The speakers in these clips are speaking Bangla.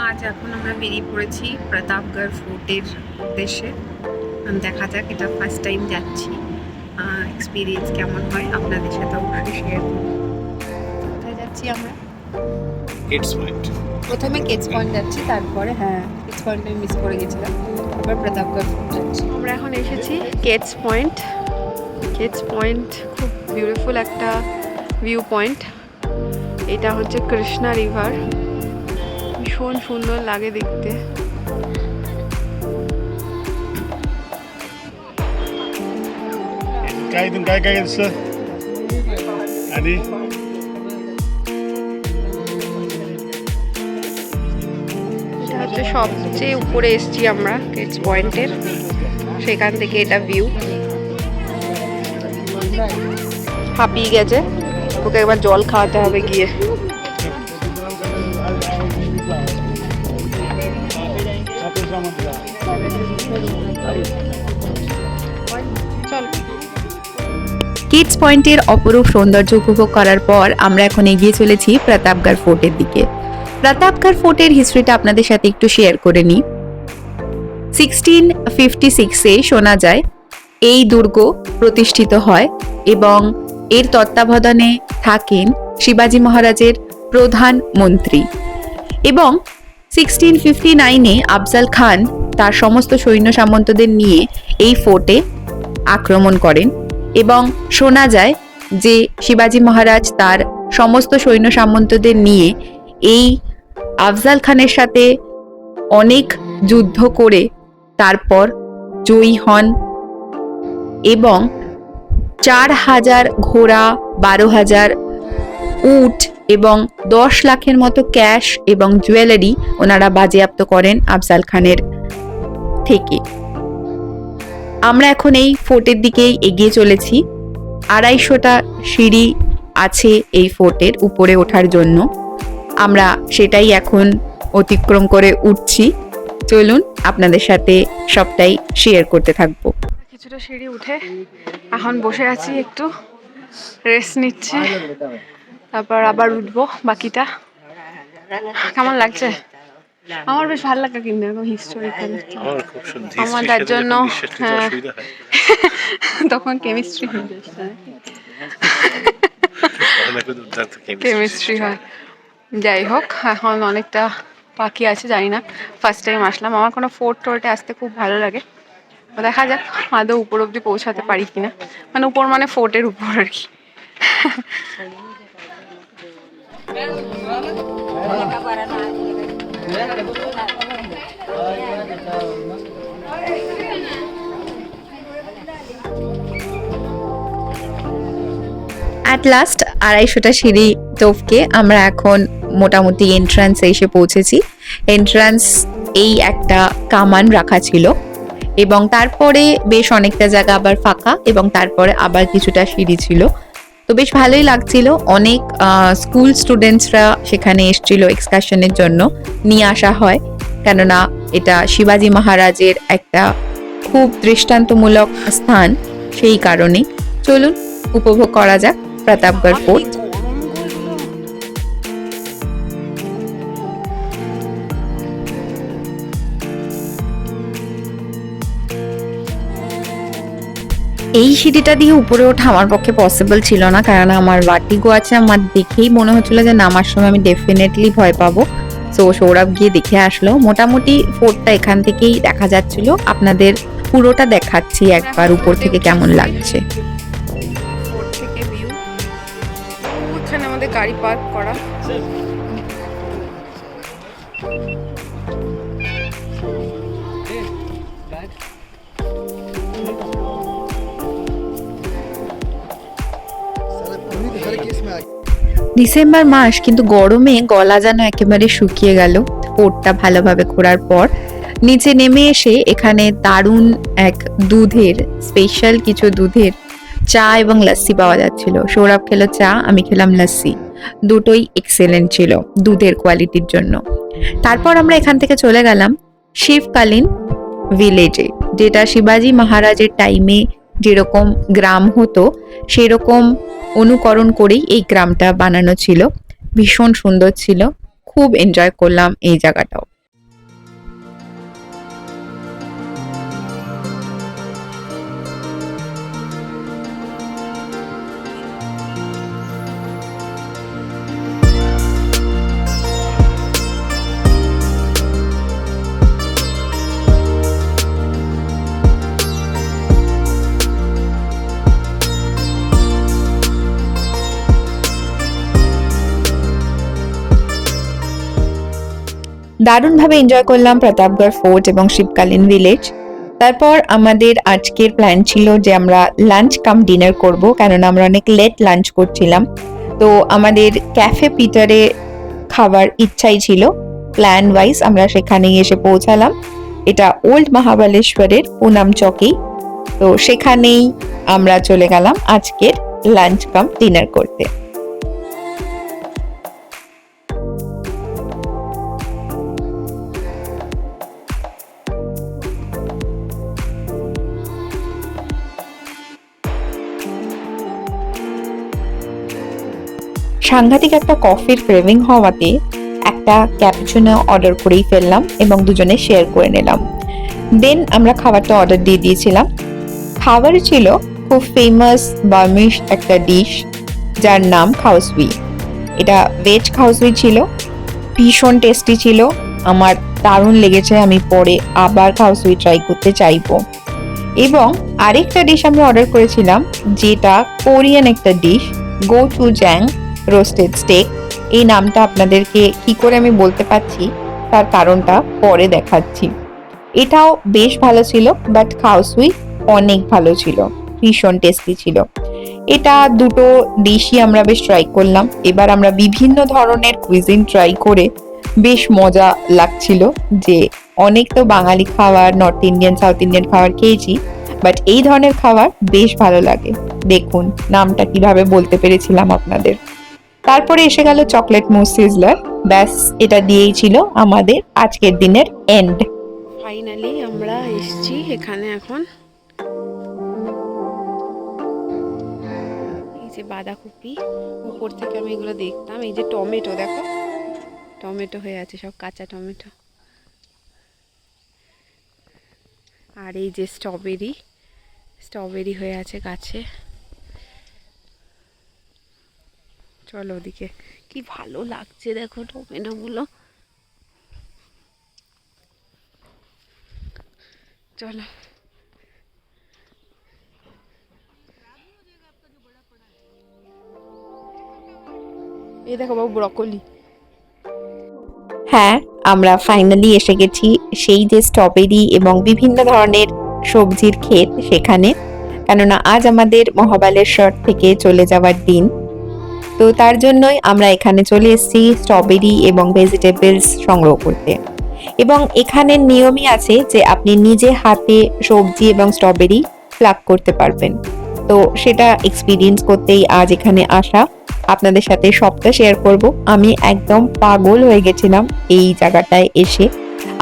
আজ এখন আমরা বেরিয়ে পড়েছি প্রতাপগড় ফোর্টের উদ্দেশ্যে। দেখা যাক, এটা ফার্স্ট টাইম যাচ্ছি, এক্সপিরিয়েন্স কেমন হয় আপনাদের সাথে অবশ্যই শেয়ার করব। কোথায় যাচ্ছি আমরা? Kids point. প্রথমে কিডস পয়েন্ট যাচ্ছি, তারপরে কিডস পয়েন্টে মিস করে গেছিলাম, তারপর প্রতাপগড় ফোর্ট যাচ্ছি। আমরা এখন এসেছি কিডস পয়েন্ট। কিডস পয়েন্ট খুব বিউটিফুল একটা ভিউ পয়েন্ট। এটা হচ্ছে কৃষ্ণা রিভার, ভীষণ সুন্দর লাগে দেখতে। काय sir? आणि এটা হচ্ছে সবচেয়ে উপরে এসেছি আমরা কিডস পয়েন্টের, সেখান থেকে এটা ভিউ। হাঁপিয়ে গেছে, ওকে একবার জল খাওয়াতে হবে গিয়ে। কিডস পয়েন্টের অপরূপ সৌন্দর্য উপভোগ করার পর আমরা এখন এগিয়ে চলেছি প্রতাপগড় ফোর্টের দিকে। প্রতাপগড় ফোর্টের হিস্ট্রিটা আপনাদের সাথে একটু শেয়ার করে নিই। 1656-এ শোনা যায় এই দুর্গ প্রতিষ্ঠিত হয় এবং এর তত্ত্বাবধানে থাকেন শিবাজী মহারাজের প্রধানমন্ত্রী। এবং 1659-এ আফজাল খান তার সমস্ত সৈন্য সামন্তদের নিয়ে এই ফোর্টে আক্রমণ করেন এবং শোনা যায় যে শিবাজী মহারাজ তার সমস্ত সৈন্য সামন্তদের নিয়ে এই আফজাল খানের সাথে অনেক যুদ্ধ করে তারপর জয়ী হন এবং 4000 ঘোড়া, 12,000 উট এবং 10 লাখের মতো ক্যাশ এবং জুয়েলারি ওনারা বাজেয়াপ্ত করেন আফজাল খানের থেকে। আমরা এখন এই ফোর্টের দিকেই এগিয়ে চলেছি। 250টা সিঁড়ি আছে এই ফোর্টের উপরে ওঠার জন্য, আমরা সেটাই এখন অতিক্রম করে উঠছি। চলুন আপনাদের সাথে সবটাই শেয়ার করতে থাকবো। কিছুটা সিঁড়ি উঠে এখন বসে আছি, একটু রেস্ট নিচ্ছি, তারপর আবার উঠবো বাকিটা। কেমন লাগছে? আমার বেশ ভালো লাগে, কিন্তু এরকম হিস্টোরিক্যাল আমার তার জন্য তখন কেমিস্ট্রি কেমিস্ট্রি হয়। যাই হোক, এখন অনেকটা বাকি আছে, জানি না, ফার্স্ট টাইম আসলাম। আমার কোনো ফোর্ট টোর্টে আসতে খুব ভালো লাগে। দেখা যাক আদৌ উপর অব্দি পৌঁছাতে পারি কিনা, মানে উপর মানে ফোর্টের উপর আর কি। অ্যাট লাস্ট 250টা সিঁড়ি টপকে আমরা এখন মোটামুটি এন্ট্রান্সে এসে পৌঁছেছি। এন্ট্রান্স এই একটা কামান রাখা ছিল এবং তারপরে বেশ অনেকটা জায়গা আবার ফাঁকা এবং তারপরে আবার কিছুটা সিঁড়ি ছিল। তো বেশ ভালোই লাগছিল। অনেক স্কুল স্টুডেন্টসরা সেখানে এসেছিল এক্সকারশনের জন্য, নিয়ে আসা হয়, কেননা এটা শিবাজী মহারাজের একটা খুব দৃষ্টান্তমূলক স্থান, সেই কারণে। চলুন উপভোগ করা যাক প্রতাপগড় ফোর্ট। এই সিঁড়িটা দিয়ে উপরে ওঠা আমার পক্ষে পসিবল ছিল না, কারণ আমার ভার্টিগো আছে। আমার দেখেই মনে হচ্ছিল যে নামার সময় আমি ডেফিনেটলি ভয় পাবো। সো সৌরভ গিয়ে দেখে আসলো। মোটামুটি ফোর্টটা এখান থেকেই দেখা যাচ্ছিল, আপনাদের পুরোটা দেখাচ্ছি একবার উপর থেকে কেমন লাগছে। ফোর্ট থেকে ভিউ, ওখানে আমাদের গাড়ি পার্ক করা। ডিসেম্বর মাস, কিন্তু গরমে গলা যেন একেবারে শুকিয়ে গেল। ফোর্টটা ভালোভাবে ঘোরার পর নিচে নেমে এসে এখানে দারুণ এক দুধের স্পেশাল কিছু দুধের চা এবং লস্যি পাওয়া যাচ্ছিল। সৌরভ খেলো চা, আমি খেলাম লস্যি, দুটোই এক্সেলেন্ট ছিল দুধের কোয়ালিটির জন্য। তারপর আমরা এখান থেকে চলে গেলাম শিবকালীন ভিলেজে, যেটা শিবাজী মহারাজের টাইমে যেরকম গ্রাম হতো সেরকম অনুকরণ করেই এই গ্রামটা বানানো ছিল। ভীষণ সুন্দর ছিল, খুব এনজয় করলাম এই জায়গাটাও। দারুণভাবে এনজয় করলাম প্রতাপগড় ফোর্ট এবং শিবকালীন ভিলেজ। তারপর আমাদের আজকের প্ল্যান ছিল যে আমরা লাঞ্চ কাম ডিনার করব, কেননা আমরা অনেক লেট লাঞ্চ করছিলাম। তো আমাদের ক্যাফে পিটারে খাবার ইচ্ছাই ছিল। প্ল্যান ওয়াইজ আমরা সেখানেই এসে পৌঁছালাম। এটা ওল্ড মহাবালেশ্বরের পুনাম চকেই। তো সেখানেই আমরা চলে গেলাম আজকের লাঞ্চ কাম ডিনার করতে। সাংঘাতিক একটা কফির ক্রেভিং হওয়াতে একটা ক্যাপুচিনো অর্ডার করেই ফেললাম এবং দুজনে শেয়ার করে নিলাম। দেন আমরা খাবারটা অর্ডার দিয়ে দিয়েছিলাম। খাবার ছিল খুব ফেমাস বার্মিশ একটা ডিশ, যার নাম খাওসুই। এটা ভেজ খাওসুই ছিল, ভীষণ টেস্টি ছিল, আমার দারুণ লেগেছে। আমি পরে আবার খাওসুই ট্রাই করতে চাইবো। এবং আরেকটা ডিশ আমরা অর্ডার করেছিলাম, যেটা কোরিয়ান একটা ডিশ, গো চু জ্যাং রোস্টেড স্টেক। এই নামটা আপনাদেরকে কি করে আমি বলতে পারছি তার কারণটা পরে দেখাচ্ছি। এটাও বেশ ভালো ছিল, বাট খাওসুই অনেক ভালো ছিল, ভীষণ টেস্টি ছিল। এটা দুটো ডিশই আমরা বেশ ট্রাই করলাম। এবার আমরা বিভিন্ন ধরনের কুইজিন ট্রাই করে বেশ মজা লাগছিল। যে অনেক তো বাঙালি খাবার, নর্থ ইন্ডিয়ান, সাউথ ইন্ডিয়ান খাবার খেয়েছি, বাট এই ধরনের খাবার বেশ ভালো লাগে। দেখুন নামটা কিভাবে বলতে পেরেছিলাম আপনাদের। তারপরে এসে গেল চকলেট মুস সিজলার। ব্যাস, এটা দিয়েই ছিল আমাদের আজকের দিনের এন্ড। ফাইনালি আমরা এসেছি এখানে। এখন এই যে বাঁধাকপি, উপর থেকে আমি এগুলো দেখতাম। এই যে টমেটো, দেখো টমেটো হয়ে আছে, সব কাঁচা টমেটো। আর এই যে স্ট্রবেরি, স্ট্রবেরি হয়ে আছে গাছে। চলো ওদিকে, কি ভালো লাগছে দেখো টমেটো গুলো। চলো, এই দেখো বাবু ব্রকলি। হ্যাঁ, আমরা ফাইনালি এসে গেছি সেই যে স্ট্রবেরি এবং বিভিন্ন ধরনের সবজির ক্ষেত সেখানে, কেননা আজ আমাদের মহাবালেশ্বর থেকে চলে যাওয়ার দিন। তো তার জন্যই আমরা এখানে চলে এসেছি স্ট্রবেরি এবং ভেজিটেবলস সংগ্রহ করতে। এবং এখানের নিয়মই আছে যে আপনি নিজে হাতে সবজি এবং স্ট্রবেরি প্লাক করতে পারবেন। তো সেটা এক্সপিরিয়েন্স করতেই আজ এখানে আসা। আপনাদের সাথে সবটা শেয়ার করব। আমি একদম পাগল হয়ে গেছিলাম এই জায়গাটায় এসে,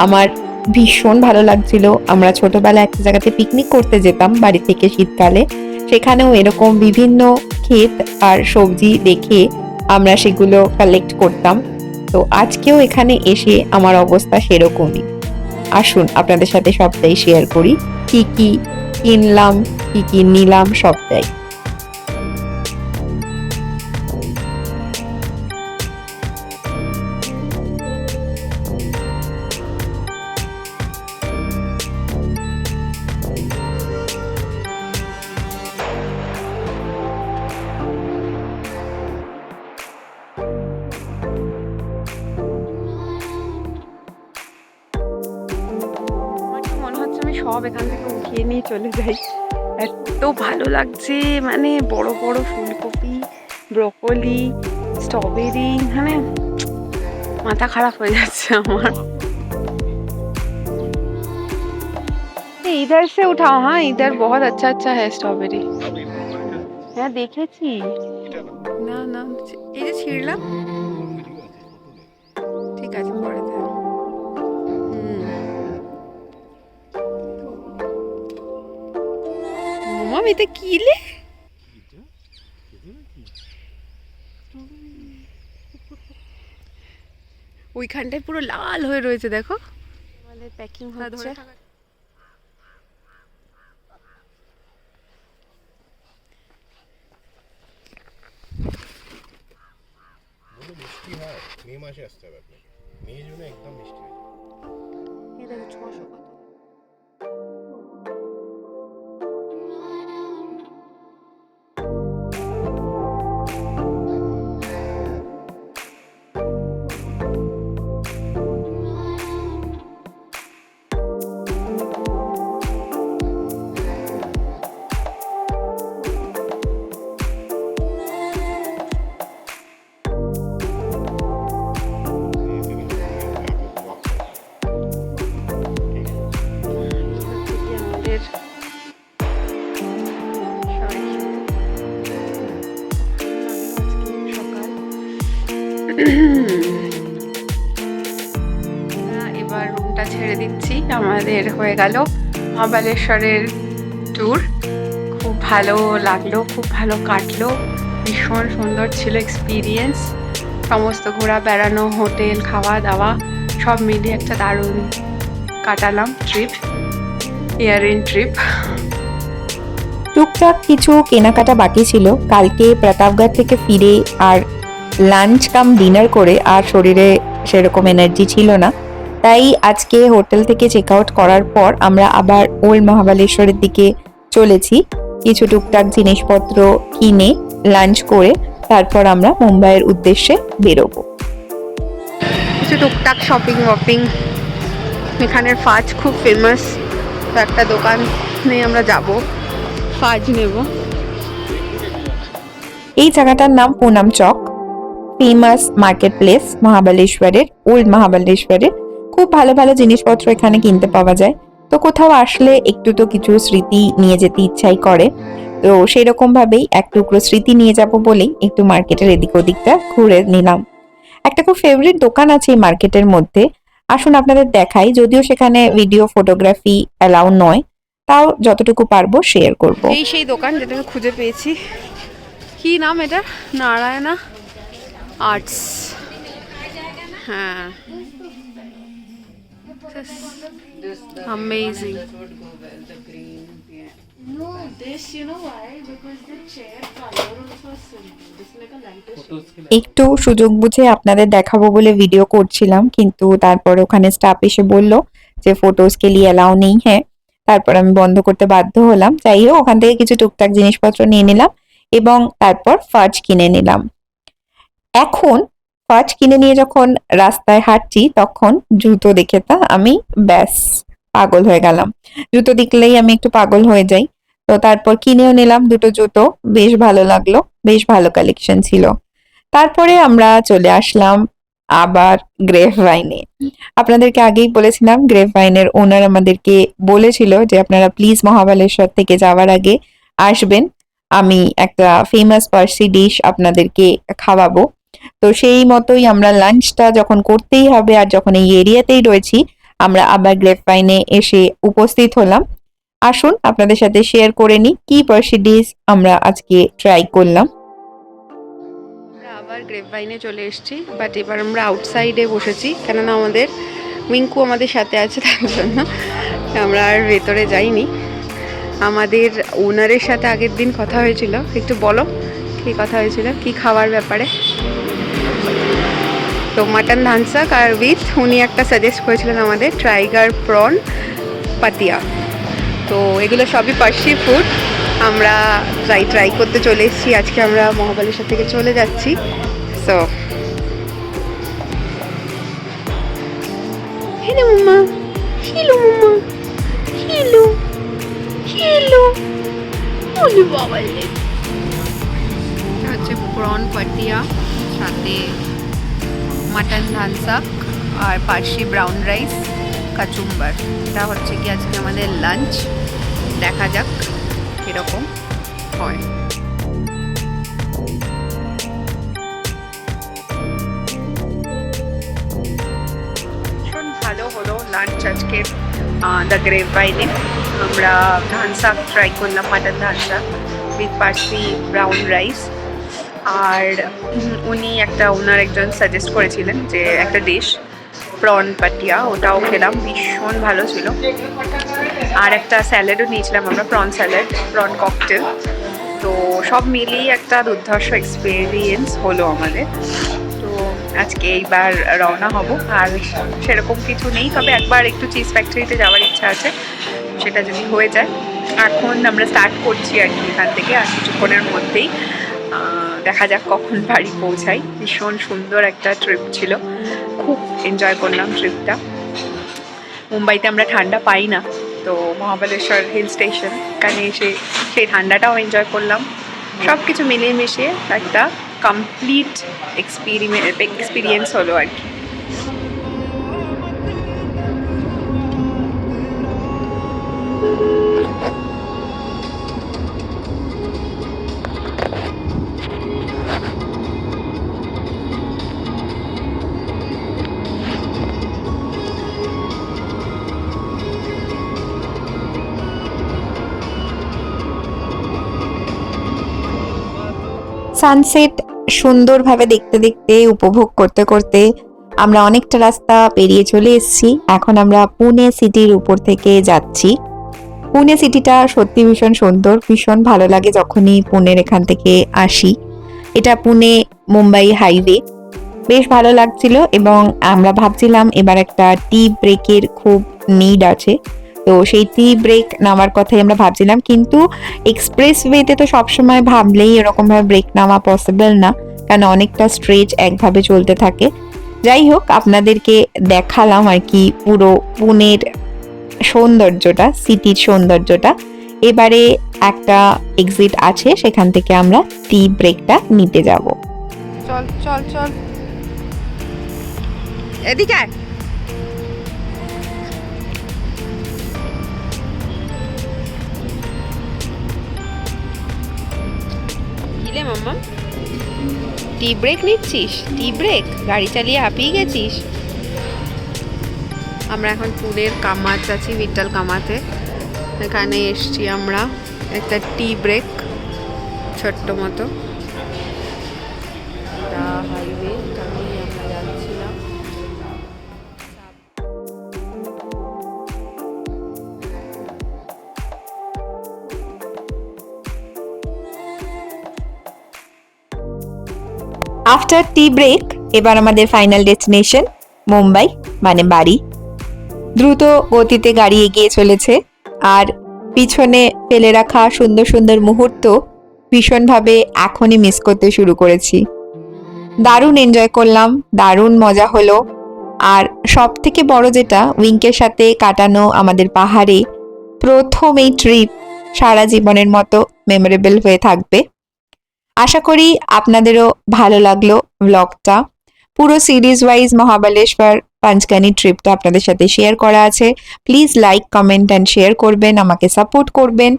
আমার ভীষণ ভালো লাগছিল। আমরা ছোটবেলায় একটা জায়গাতে পিকনিক করতে যেতাম বাড়ি থেকে শীতকালে, সেখানেও এরকম বিভিন্ন ক্ষেত আর সবজি দেখে আমরা সেগুলো কালেক্ট করতাম। তো আজকেও এখানে এসে আমার অবস্থা সেরকমই। আসুন আপনাদের সাথে সবটাই শেয়ার করি, কি কি কিনলাম, কি কি নিলাম সবটাই। সব এখান থেকে উঠিয়ে নিয়ে চলে যাই, এত ভালো লাগছে। মানে বড় বড় ফুলকপি, ব্রকলি, স্ট্রবেরি, মানে মাথা খারাপ হয়ে যাচ্ছে আমার। इधर से उठाओ। हाँ, इधर बहुत अच्छा अच्छा है स्ट्रॉबेरी। হ্যাঁ দেখেছি। না না, এই যে ছিঁড়লাম। ঠিক আছে, পরে দেব। মামা এটা কি লে? ওইখানটায় পুরো লাল হয়ে রয়েছে, দেখো। আমাদের প্যাকিং হচ্ছে। মিষ্টি হয়, মে মাসে আসতে হবে আপনাকে। মে জুনে একদম মিষ্টি হয়। এই দেখো 600 কত। এবার রুমটা ছেড়ে দিচ্ছি। আমাদের হয়ে গেল মহাবালেশ্বরের ট্যুর। খুব ভালো লাগলো, খুব ভালো কাটলো, ভীষণ সুন্দর ছিল এক্সপিরিয়েন্স। সমস্ত ঘোরা বেড়ানো, হোটেল, খাওয়া দাওয়া সব মিলিয়ে একটা দারুণ কাটালাম ট্রিপ, ইয়ার এন্ড ট্রিপ। টুকটাক কিছু কেনাকাটা বাকি ছিল। কালকে প্রতাপগড় থেকে ফিরে আর লাঞ্চ কাম ডিনার করে আর শরীরে সেরকম এনার্জি ছিল না, তাই আজকে হোটেল থেকে চেক আউট করার পর আমরা আবার ওল্ড মহাবালেশ্বরের দিকে চলেছি। কিছু টুকটাক জিনিসপত্র কিনে লাঞ্চ করে তারপর আমরা মুম্বাইয়ের উদ্দেশ্যে বেরোবো। কিছু টুকটাক শপিং ওপিং, এখানের ফাজ খুব ফেমাস, তো একটা দোকানে আমরা যাব, ফাজ নেব। এই জায়গাটার নাম পুনাম চক, ফেমাস মার্কেট প্লেস মহাবালেশ্বরের, ওল্ড মহাবালেশ্বরের। খুব ভালো ভালো জিনিসপত্র এখানে কিনতে পাওয়া যায়। তো কোথাও আসলে একটু তো কিছু স্মৃতি নিয়ে যেতে ইচ্ছাই করে, তো সেই রকম ভাবেই এক টুকরো স্মৃতি নিয়ে যাব বলেই একটু মার্কেটের এদিক ওদিকটা ঘুরে নিলাম। একটা খুব ফেভারিট দোকান আছে এই মার্কেটের মধ্যে, আসুন আপনাদের দেখাই। যদিও সেখানে ভিডিও ফটোগ্রাফি অ্যালাউ নয়, তাও যতটুকু পারবো শেয়ার করব। এই সেই দোকান যেটা আমি খুঁজে পেয়েছি। কি নাম এটা? নারায়ণা আর্টস। হ্যাঁ, amazing. No, this you know why? Because the chair color also is simple. This is like a lighter shade. একটু সুযোগ বুঝে আপনাদের দেখাবো বলে ভিডিও করছিলাম, কিন্তু তারপর ওখানে স্টাফ এসে বলল যে ফটোজ কে লিয়ে অ্যালাউ নেই। হ্যাঁ, তারপর আমি বন্ধ করতে বাধ্য হলাম। যাই হোক, ওখান থেকে কিছু টুকটাক জিনিসপত্র নিয়ে নিলাম এবং তারপর ফাজ কিনে নিলাম। এখন ফাজ কিনে নিয়ে যখন রাস্তায় হাঁটছি তখন জুতো দেখে তা আমি ব্যাস পাগল হয়ে গেলাম। জুতো দেখলেই আমি একটু পাগল হয়ে যাই। তো তারপর কিনেও নিলাম দুটো জুতো, বেশ ভালো লাগলো, বেশ ভালো কালেকশন ছিল। তারপরে আমরা চলে আসলাম আবার গ্রেভ ভাইনে। আপনাদেরকে আগেই বলেছিলাম, গ্রেভ ভাইনের ওনার আমাদেরকে বলেছিল যে আপনারা প্লিজ মহাবালেশ্বর থেকে যাওয়ার আগে আসবেন, আমি একটা ফেমাস পার্সি ডিশ আপনাদেরকে খাওয়াবো। তো সেই মতোই আমরা লাঞ্চটা যখন করতেই হবে আর যখন এই এরিয়াতেই রয়েছি, আমরা আবার গ্রেভ ভাইনে এসে উপস্থিত হলাম। আসুন আপনাদের সাথে শেয়ার করে নিই কি পার্সি ডিশ আমরা আজকে ট্রাই করলাম। আমরা আবার গ্রেপ ভাইনে চলে এসেছি, বাট এবার আমরা আউটসাইডে বসেছি, কেননা আমাদের উইঙ্কু আমাদের সাথে আছে, তার জন্য আমরা আর ভেতরে যাইনি। আমাদের ওনারের সাথে আগের দিন কথা হয়েছিল, একটু বলো কি কথা হয়েছিল, কি খাওয়ার ব্যাপারে? তো মাটন ধানসাক আর উইথ উনি একটা সাজেস্ট করেছিলেন আমাদের টাইগার প্রন পাতিয়া। তো এগুলো সবই পার্সি ফুড, আমরা ট্রাই করতে চলে এসেছি। আজকে আমরা মহাবালেশ্বর থেকে চলে যাচ্ছি। সো হ্যালো মাম্মা, হ্যালো মাম্মা, হ্যালো হ্যালো, ওলি বাবা রে। এটা হচ্ছে প্রন পাটিয়া, সাথে মাটন ধানসাক আর পার্সি ব্রাউন রাইস, কাচুম্বার। এটা হচ্ছে কি আজকে আমাদের লাঞ্চ। দেখা যাক কীরকম হয়। ভীষণ ভালো হলো লাঞ্চ আজকে দ্য গ্রেভ ভাইনে। আমরা ধানসাক ট্রাই করলাম, mutton dhansak with Parsi brown rice. আর উনি ওনার একজন সাজেস্ট করেছিলেন যে একটা ডিশ প্রন পাটিয়া, ওটাও খেলাম, ভীষণ ভালো ছিল। আর একটা স্যালাডও নিয়েছিলাম আমরা, প্রন স্যালাড, প্রন ককটেল। তো সব মিলিয়ে একটা দুর্ধর্ষ এক্সপিরিয়েন্স হলো আমাদের। তো আজকে এইবার রওনা হব, আর সেরকম কিছু নেই, তবে একবার একটু চিজ ফ্যাক্টরিতে যাওয়ার ইচ্ছা আছে, সেটা যদি হয়ে যায়। এখন আমরা স্টার্ট করছি আর কি এখান থেকে, আর কিছুক্ষণের মধ্যেই দেখা যাক কখন বাড়ি পৌঁছাই। ভীষণ সুন্দর একটা ট্রিপ ছিল, খুব এনজয় করলাম ট্রিপটা। মুম্বাইতে আমরা ঠান্ডা পাই না, তো মহাবালেশ্বর হিল স্টেশন, এখানে এসে সেই ঠান্ডাটাও এনজয় করলাম। সব কিছু মিলিয়ে মিশিয়ে একটা কমপ্লিট এক্সপিরিয়েন্স হলো আর কি। সানসেট সুন্দরভাবে দেখতে দেখতে উপভোগ করতে করতে আমরা অনেকটা রাস্তা পেরিয়ে চলে এসেছি। এখন আমরা পুনে সিটির উপর থেকে যাচ্ছি। পুনে সিটিটা সত্যি ভীষণ সুন্দর, ভীষণ ভালো লাগে যখনই পুনের এখান থেকে আসি। এটা পুনে মুম্বাই হাইওয়ে, বেশ ভালো লাগছিল এবং আমরা ভাবছিলাম এবার একটা টি ব্রেকের খুব নিড আছে, তো সেই টি ব্রেক নেওয়ার কথাই আমরা ভাবছিলাম। কিন্তু এক্সপ্রেসওয়েতে তো সবসময় ভাবলেই এরকমভাবে ব্রেক নেওয়া পসিবল না, কারণ অনেকটা স্ট্রেচ একভাবে চলতে থাকে। যাই হোক, আপনাদেরকে দেখালাম আর কি পুরো পুনের সৌন্দর্যটা, সিটির সৌন্দর্যটা। এবারে একটা এক্সিট আছে, সেখান থেকে আমরা টি ব্রেকটা নিতে যাব। চল চল চল, এদিকে আয়। কিলে মাম্মা, টি ব্রেক নিচ্ছিস? Tea break? গাড়ি চালিয়ে হাঁপিয়ে গেছিস? আমরা এখন পুনের কামাত আছি, বিট্টাল কামাতে। এখানে এসছি আমরা একটা টি ব্রেক, ছোট্ট মতো হাইওয়ে, তাতেই আমরা যাচ্ছিলাম। আফটার টি ব্রেক এবার আমাদের ফাইনাল ডেস্টিনেশন মুম্বাই, মানে বাড়ি। দ্রুত গতিতে গাড়ি এগিয়ে চলেছে, আর পিছনে ফেলে রাখা সুন্দর সুন্দর মুহূর্ত ভীষণভাবে এখনই মিস করতে শুরু করেছি। দারুণ এনজয় করলাম, দারুণ মজা হলো। আর সব থেকে বড় যেটা, উইঙ্কের সাথে কাটানো আমাদের পাহাড়ে প্রথম এই ট্রিপ সারা জীবনের মতো মেমোরেবল হয়ে থাকবে। আশা করি আপনাদেরও ভালো লাগলো ব্লগটা। পুরো সিরিজ ওয়াইজ মহাবালেশ্বর পাঞ্চগানি ট্রিপটা আপনাদের সাথে শেয়ার করা আছে। Please like, comment and share করবেন, আমাকে সাপোর্ট করবেন।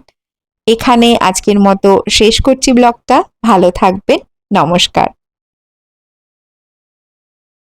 এখানে আজকের মতো শেষ করছি ব্লগটা। ভালো থাকবেন, নমস্কার।